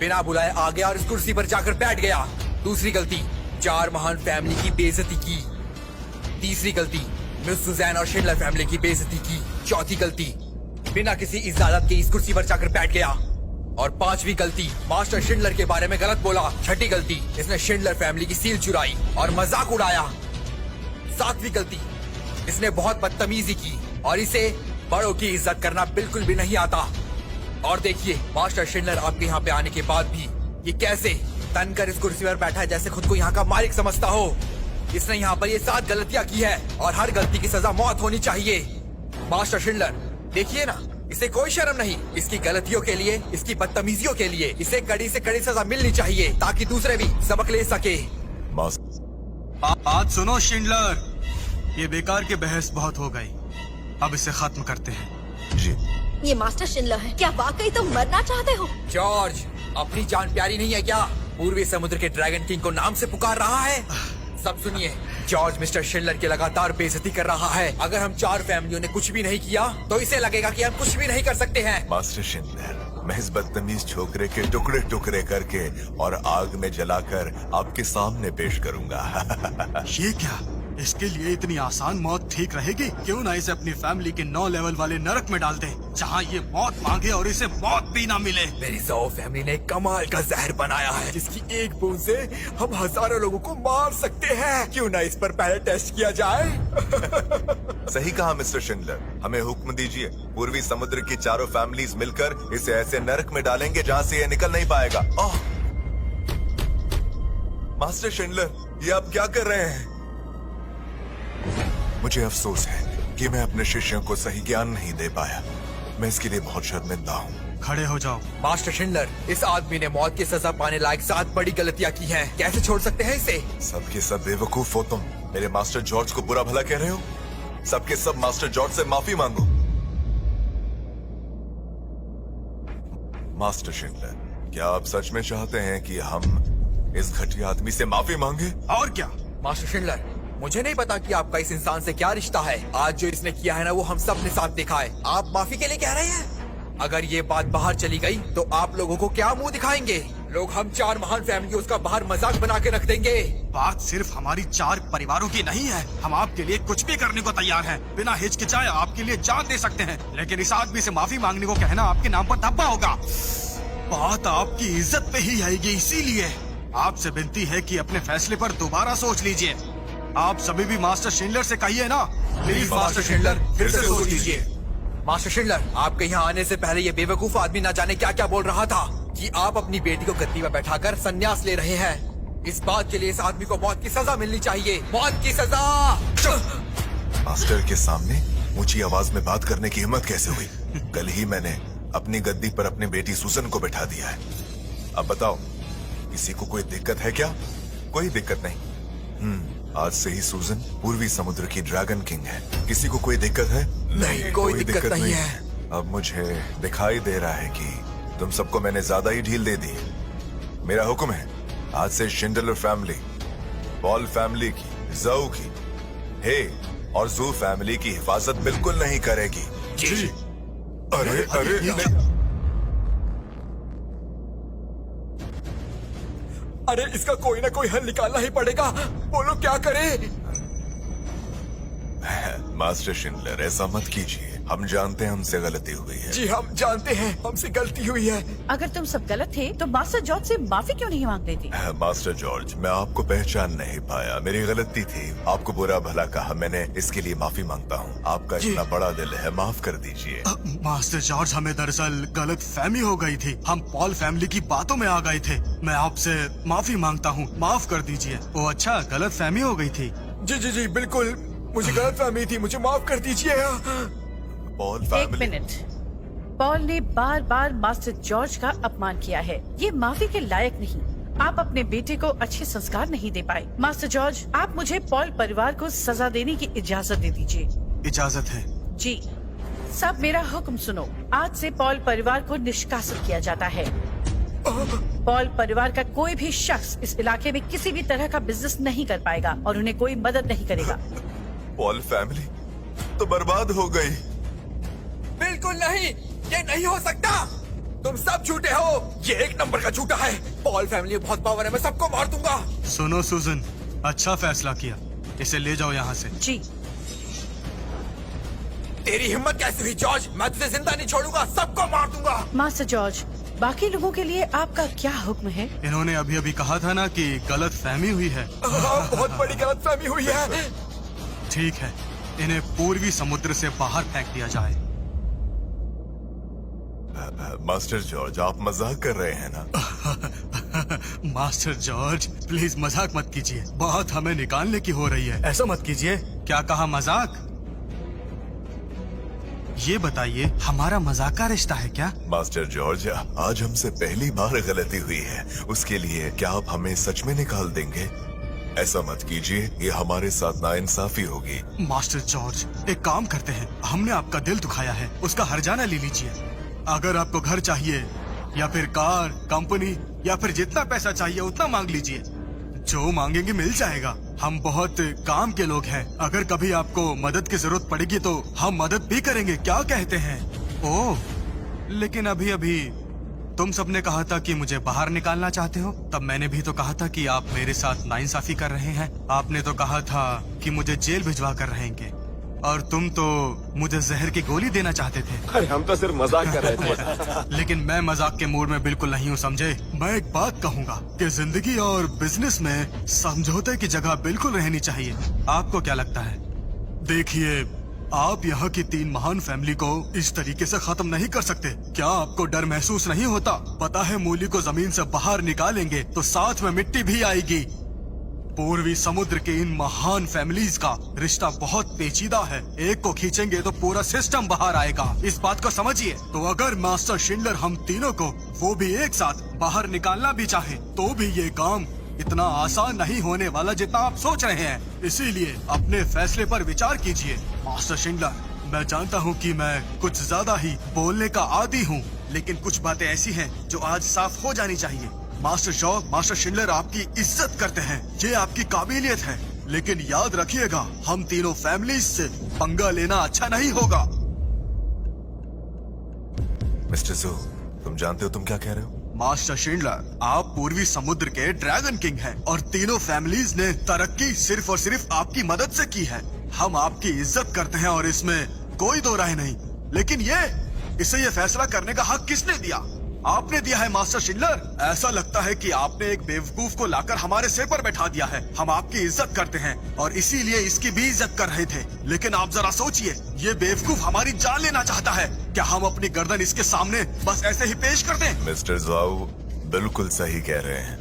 बिना बुलाए आ गया और इस कुर्सी पर जाकर बैठ गया। दूसरी गलती, 4 महान फैमिली की बेइज्जती की। तीसरी गलती, मिस सुजैन और शिंडलर फैमिली की बेइज्जती की। चौथी गलती, बिना किसी इजाजत के इस कुर्सी पर जाकर बैठ गया। और पांचवी गलती, मास्टर शिंडलर के बारे में गलत बोला। छठी गलती, इसने शिंडलर फैमिली की सील चुराई और मजाक उड़ाया। सातवीं गलती, इसने बहुत बदतमीजी की और इसे बड़ों की इज्जत करना बिल्कुल भी नहीं आता। और देखिए, मास्टर शिंडलर आपके यहाँ पे आने के बाद भी ये कैसे तनकर इस कुर्सी पर बैठा है जैसे खुद को यहाँ का मालिक समझता हो। इसने यहाँ पर ये 7 गलतियाँ की है और हर गलती की सजा मौत होनी चाहिए। मास्टर शिंडलर, देखिए ना, इसे कोई शर्म नहीं। इसकी गलतियों के लिए, इसकी बदतमीजियों के लिए इसे कड़ी से कड़ी सजा मिलनी चाहिए ताकि दूसरे भी सबक ले सके। बात सुनो शिंडलर, ये बेकार की बहस बहुत हो गई, अब इसे खत्म करते हैं। जी। ये मास्टर शिंडलर है, क्या वाकई तुम मरना चाहते हो? जॉर्ज, अपनी जान प्यारी नहीं है क्या? पूर्वी समुद्र के ड्रैगन किंग को नाम से पुकार रहा है। सब सुनिए, जॉर्ज मिस्टर शिंडलर की लगातार बेइज्जती कर रहा है। अगर हम 4 फैमिलियों ने कुछ भी नहीं किया तो इसे लगेगा कि हम कुछ भी नहीं कर सकते हैं। मास्टर शिंडलर, मैं इस बदतमीज छोकरे के टुकड़े टुकड़े करके और आग में जलाकर आपके सामने पेश करूंगा। ये क्या? इसके लिए इतनी आसान मौत ठीक रहेगी? क्यों ना इसे अपनी फैमिली के 9 लेवल वाले नरक में डाल दे, जहाँ ये मौत मांगे और इसे मौत भी ना मिले। मेरी ज़ौ फैमिली ने कमाल का जहर बनाया है जिसकी एक बूंद से हम हजारों लोगों को मार सकते हैं। क्यों ना इस पर पहले टेस्ट किया जाए? सही कहा मिस्टर शिंडलर, हमें हुक्म दीजिए। पूर्वी समुद्र की चारों फैमिलीज मिलकर इसे ऐसे नरक में डालेंगे जहाँ से ये निकल नहीं पाएगा। मास्टर शिंडलर, ये आप क्या कर रहे हैं? मुझे अफसोस है कि मैं अपने शिष्यों को सही ज्ञान नहीं दे पाया। मैं इसके लिए बहुत शर्मिंदा हूँ। खड़े हो जाओ। मास्टर शिंडलर, इस आदमी ने मौत की सजा पाने लायक 7 बड़ी गलतियाँ की हैं। कैसे छोड़ सकते हैं इसे? सबके सब बेवकूफ हो तुम। मेरे मास्टर जॉर्ज को बुरा भला कह रहे हो? सबके सब मास्टर जॉर्ज से माफी मांगो। मास्टर शिंडलर, क्या आप सच में चाहते हैं कि हम इस घटिया आदमी से माफी मांगे? और क्या? मास्टर शिंडलर, मुझे नहीं पता कि आपका इस इंसान से क्या रिश्ता है। आज जो इसने किया है ना, वो हम सब ने साथ देखा है। आप माफी के लिए कह रहे हैं? अगर ये बात बाहर चली गई तो आप लोगों को क्या मुंह दिखाएंगे? लोग हम 4 महान फैमिली उसका बाहर मजाक बना के रख देंगे। बात सिर्फ हमारी 4 परिवारों की नहीं है। हम आपके लिए कुछ भी करने को तैयार हैं। बिना हिचकिचाए आपके लिए जान दे सकते हैं। लेकिन इस आदमी से माफी मांगने को कहना आपके नाम पर धब्बा होगा। बात आपकी इज्जत पे ही आएगी, इसीलिए आपसे विनती है कि अपने फैसले पर दोबारा सोच लीजिए। आप सभी भी मास्टर शिंडलर से कहिए ना, प्लीज मास्टर शिंडलर फिर से सोच लीजिए। मास्टर शिंडलर, आपके यहाँ आने से पहले ये बेवकूफ आदमी न जाने क्या क्या बोल रहा था कि आप अपनी बेटी को गद्दी में बैठाकर संन्यास ले रहे हैं। इस बात के लिए इस आदमी को मौत की सजा मिलनी चाहिए। मौत की सजा। मास्टर के सामने ऊंची आवाज में बात करने की हिम्मत कैसे हुई? कल ही मैंने अपनी गद्दी पर अपनी बेटी सुजन को बैठा दिया है। अब बताओ, किसी को कोई दिक्कत है क्या? कोई दिक्कत नहीं। आज से ही सुजन पूर्वी समुद्र की ड्रैगन किंग है। किसी को कोई दिक्कत है? नहीं, कोई दिक्कत नहीं है। अब मुझे दिखाई दे रहा है कि तुम सबको मैंने ज्यादा ही ढील दे दी। मेरा हुक्म है, आज से शिंडलर फैमिली, पॉल फैमिली की, ज़ौ की, हे और जू फैमिली की हिफाजत बिल्कुल नहीं करेगी। जी। अरे अरे नहीं। अरे, इसका कोई ना कोई हल निकालना ही पड़ेगा। बोलो क्या करें? मास्टर शिंडलर, ऐसा मत कीजिए। हम जानते हैं हमसे गलती हुई है। जी, हम जानते हैं हमसे गलती हुई है। अगर तुम सब गलत थे तो मास्टर जॉर्ज से माफी क्यों नहीं मांग लेती? मास्टर जॉर्ज, मैं आपको पहचान नहीं पाया। मेरी गलती थी। आपको बुरा भला कहा मैंने, इसके लिए माफी मांगता हूँ। आपका इतना बड़ा दिल है, माफ कर दीजिए। मास्टर जॉर्ज, हमें दरअसल गलत फहमी हो गई थी। हम पॉल फैमिली की बातों में आ गए थे। मैं आपसे माफी मांगता हूँ, माफ कर दीजिए। ओ अच्छा, गलत फहमी हो गई थी। जी जी जी, बिल्कुल, मुझे गलत फहमी थी, मुझे माफ कर दीजिए। पॉल एक फैमिली। मिनट। पॉल ने बार बार मास्टर जॉर्ज का अपमान किया है। ये माफी के लायक नहीं। आप अपने बेटे को अच्छे संस्कार नहीं दे पाए। मास्टर जॉर्ज, आप मुझे पॉल परिवार को सजा देने की इजाजत दे दीजिए। इजाजत है। जी। सब मेरा हुक्म सुनो। आज से पॉल परिवार को निष्कासित किया जाता है। पॉल परिवार का कोई भी शख्स इस इलाके में किसी भी तरह का बिजनेस नहीं कर पाएगा और उन्हें कोई मदद नहीं करेगा। पॉल फैमिली तो बर्बाद हो गई। बिल्कुल नहीं, ये नहीं हो सकता। तुम सब झूठे हो। ये एक नंबर का झूठा है। पॉल फैमिली में बहुत पावर है, मैं सबको मार दूंगा। सुनो सुजन, अच्छा फैसला किया, इसे ले जाओ यहाँ से। जी। तेरी हिम्मत कैसे हुई जॉर्ज? मैं तुझे जिंदा नहीं छोड़ूंगा, सबको मार दूंगा। मास्टर जॉर्ज, बाकी लोगों के लिए आपका क्या हुक्म है? इन्होंने अभी अभी कहा था ना कि गलत फहमी हुई है। बहुत बड़ी गलतफहमी हुई है। ठीक है, इन्हें पूर्वी समुद्र से बाहर फेंक दिया जाए। मास्टर जॉर्ज, आप मजाक कर रहे हैं ना? मास्टर जॉर्ज, प्लीज मजाक मत कीजिए, बात हमें निकालने की हो रही है। ऐसा मत कीजिए। क्या कहा, मजाक? ये बताइए, हमारा मजाक का रिश्ता है क्या? मास्टर जॉर्ज, आज हमसे पहली बार गलती हुई है, उसके लिए क्या आप हमें सच में निकाल देंगे? ऐसा मत कीजिए, ये हमारे साथ नाइंसाफी होगी। मास्टर जॉर्ज, एक काम करते हैं, हमने आपका दिल दुखाया है, उसका हर्जाना ले लीजिए। अगर आपको घर चाहिए या फिर कार, कंपनी या फिर जितना पैसा चाहिए उतना मांग लीजिए, जो मांगेंगे मिल जाएगा। हम बहुत काम के लोग हैं, अगर कभी आपको मदद की जरूरत पड़ेगी तो हम मदद भी करेंगे, क्या कहते हैं? ओह, लेकिन अभी अभी तुम सबने कहा था कि मुझे बाहर निकालना चाहते हो, तब मैंने भी तो कहा था कि आप मेरे साथ नाइंसाफी कर रहे हैं। आपने तो कहा था कि मुझे जेल भिजवा कर रहेंगे, और तुम तो मुझे जहर की गोली देना चाहते थे। अरे हम तो सिर्फ मजाक कर रहे थे। लेकिन मैं मजाक के मूड में बिल्कुल नहीं हूँ, समझे? मैं एक बात कहूँगा कि जिंदगी और बिजनेस में समझौते की जगह बिल्कुल रहनी चाहिए। आपको क्या लगता है? देखिए, आप यहाँ की 3 महान फैमिली को इस तरीके से खत्म नहीं कर सकते। क्या आपको डर महसूस नहीं होता? पता है, मूली को जमीन से बाहर निकालेंगे तो साथ में मिट्टी भी आएगी। पूर्वी समुद्र के इन महान फैमिलीज का रिश्ता बहुत पेचीदा है, एक को खींचेंगे तो पूरा सिस्टम बाहर आएगा, इस बात को समझिए। तो अगर मास्टर शिंडलर हम तीनों को, वो भी एक साथ, बाहर निकालना भी चाहे तो भी ये काम इतना आसान नहीं होने वाला जितना आप सोच रहे हैं। इसीलिए अपने फैसले पर विचार कीजिए। मास्टर शिंडलर, मैं जानता हूँ कि मैं कुछ ज्यादा ही बोलने का आदी हूँ, लेकिन कुछ बातें ऐसी हैं जो आज साफ हो जानी चाहिए। मास्टर शॉ, मास्टर शिंडलर आपकी इज्जत करते हैं, ये आपकी काबिलियत है, लेकिन याद रखिएगा, हम तीनों फैमिलीज से पंगा लेना अच्छा नहीं होगा। मिस्टर जू, तुम जानते हो तुम क्या कह रहे हो? मास्टर शिंडलर, आप पूर्वी समुद्र के ड्रैगन किंग हैं, और तीनों फैमिलीज ने तरक्की सिर्फ और सिर्फ आपकी मदद से की है। हम आपकी इज्जत करते हैं और इसमें कोई दो राय नहीं, लेकिन इसे ये फैसला करने का हक किसने दिया? आपने दिया है मास्टर शिंडलर। ऐसा लगता है कि आपने एक बेवकूफ को लाकर हमारे सिर पर बैठा दिया है। हम आपकी इज्जत करते हैं और इसीलिए इसकी भी इज्जत कर रहे थे, लेकिन आप जरा सोचिए, ये बेवकूफ हमारी जान लेना चाहता है। क्या हम अपनी गर्दन इसके सामने बस ऐसे ही पेश कर दें? मिस्टर जाओ बिल्कुल सही कह रहे हैं।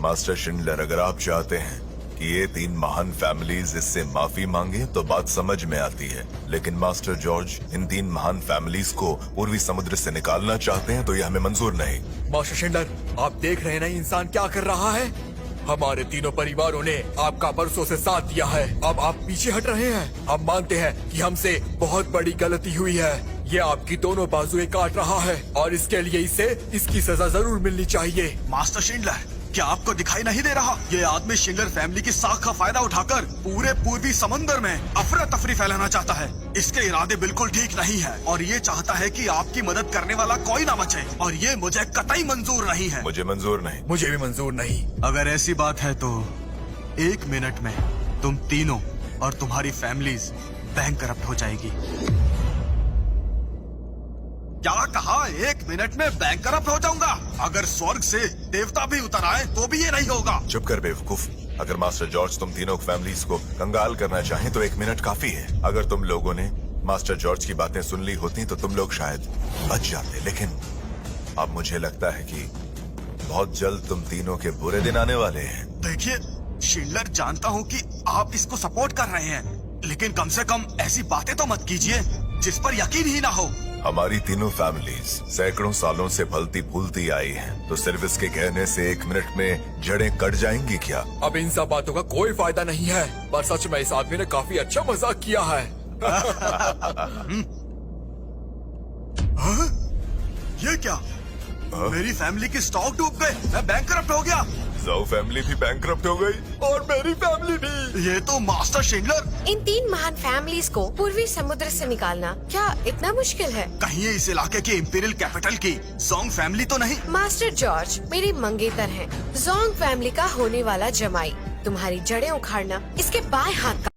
मास्टर शिंडलर, अगर आप चाहते हैं कि ये 3 महान फैमिलीज इससे माफी मांगे तो बात समझ में आती है, लेकिन मास्टर जॉर्ज इन 3 महान फैमिलीज को पूर्वी समुद्र से निकालना चाहते हैं तो ये हमें मंजूर नहीं। मास्टर शिंडलर, आप देख रहे हैं ना इंसान क्या कर रहा है? हमारे तीनों परिवारों ने आपका बरसों से साथ दिया है, अब आप पीछे हट रहे हैं। हम मानते हैं कि हमसे बहुत बड़ी गलती हुई है। ये आपकी दोनों बाजुएं काट रहा है और इसके लिए इसे इसकी सजा जरूर मिलनी चाहिए। मास्टर शिंडलर, क्या आपको दिखाई नहीं दे रहा? ये आदमी शिंडलर फैमिली की साख का फायदा उठाकर पूरे पूर्वी समंदर में अफरा तफरी फैलाना चाहता है। इसके इरादे बिल्कुल ठीक नहीं है और ये चाहता है कि आपकी मदद करने वाला कोई ना बचे, और ये मुझे कतई मंजूर नहीं है। मुझे मंजूर नहीं। मुझे भी मंजूर नहीं। अगर ऐसी बात है तो 1 मिनट में तुम तीनों और तुम्हारी फैमिलीज बैंकरप्ट हो जाएगी। क्या कहा? 1 मिनट में बैंकरप्ट हो जाऊंगा? अगर स्वर्ग से देवता भी उतर आए तो भी ये नहीं होगा। चुप कर बेवकूफ। अगर मास्टर जॉर्ज तुम तीनों फैमिलीज को कंगाल करना चाहें तो 1 मिनट काफी है। अगर तुम लोगों ने मास्टर जॉर्ज की बातें सुन ली होती तो तुम लोग शायद बच जाते, लेकिन अब मुझे लगता है कि बहुत जल्द तुम तीनों के बुरे दिन आने वाले हैं। देखिए शिंडलर, जानता हूँ कि आप इसको सपोर्ट कर रहे हैं, लेकिन कम से कम ऐसी बातें तो मत कीजिए जिस पर यकीन ही ना हो। हमारी तीनों फैमिलीज सैकड़ों सालों से फलती फूलती आई हैं, तो सिर्फ इसके कहने से 1 मिनट में जड़ें कट जाएंगी क्या? अब इन सब बातों का कोई फायदा नहीं है, पर सच में इस आदमी ने काफी अच्छा मजाक किया है। ये क्या? मेरी फैमिली की स्टॉक डूब गए, मैं बैंकरप्ट हो गया। जाओ फैमिली भी बैंकरप्ट हो गई और मेरी फैमिली भी। ये तो मास्टर शिंडलर। इन 3 महान फैमिलीज को पूर्वी समुद्र से निकालना क्या इतना मुश्किल है? कहीं ये इस इलाके की इंपीरियल कैपिटल की जोंग फैमिली तो नहीं? मास्टर जॉर्ज मेरी मंगेतर हैं। जोंग फैमिली का होने वाला जमाई। तुम्हारी जड़ें उखाड़ना इसके बाएं हाथ का